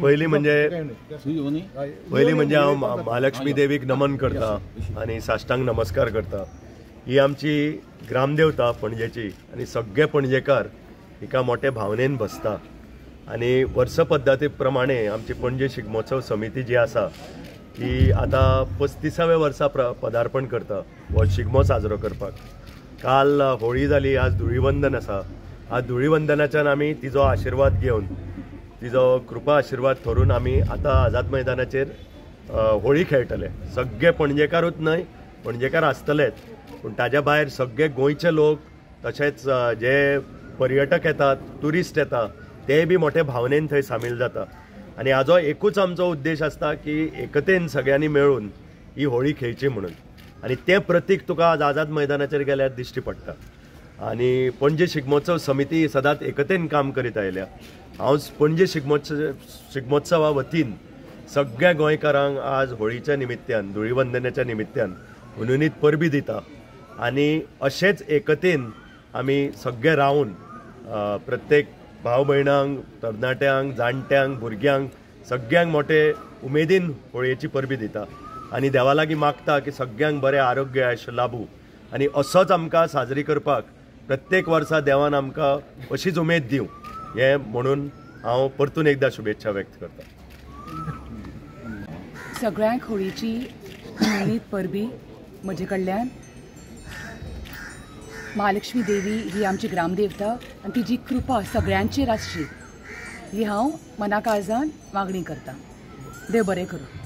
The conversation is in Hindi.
पहिली म्हणजे हांव महालक्ष्मी देवीक नमन करता आणि साष्टांग नमस्कार करता। ही आमची ग्रामदेवता पणजेची आणि सगळे पणजेकार हिका मोठे भावनेन बसता आणि वर्ष पद्धती प्रमाणे आमची पणजे शिगमोत्सव समिती जी आसा ती आता 35व्या वर्सा पदार्पण करता हो शिगमो साजरो करपाक। काल होळी जाली, आज धुळीवंदन आसा। आज धुळीवंदनाच्यान आमी तिजो आशीर्वाद घेवन तिजो कृपा आशीर्वाद ठरून आमी आता आझाद मैदानाचेर होळी खेळटले। सगळे पणजेकारूच न्हय, पणजेकार आसतलेच, पूण ताज्या भायर सगळे गोंयचे लोक तशेंच जे पर्यटक येतात, टुरिस्ट येतात ते बी मोठे भावनेन थंय सामील जाता आणि हाजो एकूच आमचो उद्देश आसता की एकतेन सगळ्यांनी मेळून ही होळी खेळची म्हणून आणि ते प्रतीक तुका आज आझाद मैदानाचेर गेल्यार दिश्टी पडटा। आणि पणजे शिगमोत्सव समिती सदांच एकतेन काम करीत आयल्या। हांव पणजे शिगमोत्सवा वतीन सगळ्या गोंयकारांक आज होळीच्या निमित्यान, धुळीवंदनाच्या निमित्यान हुनूनीत परबीं दिता आणि अशेंच एकतेन आमी सगळे रावन प्रत्येक भाव भयणांक, तरणाट्यांक, जाणट्यांक, भुरग्यांक सगळ्यांक मोठे उमेदीन होळयेची परबीं दिता आणि देवा लागीं मागता की सगळ्यांक बरें आरोग्य आयुश्य लाभूं आणि असोच आमकां साजरी करपाक प्रत्येक वर्सा देवान आमकां अशीच उमेद दिवं हे म्हणून हांव परतून एकदा शुभेच्छा व्यक्त करता। सगळ्यांक होळीची उमेदीत परबी म्हजे कडल्यान। महालक्ष्मी देवी ही आमची ग्रामदेवता आणि तिची कृपा सगळ्यांचेर आसची ही हांव मनाकाळजान मागणी करता। देव बरें करूं।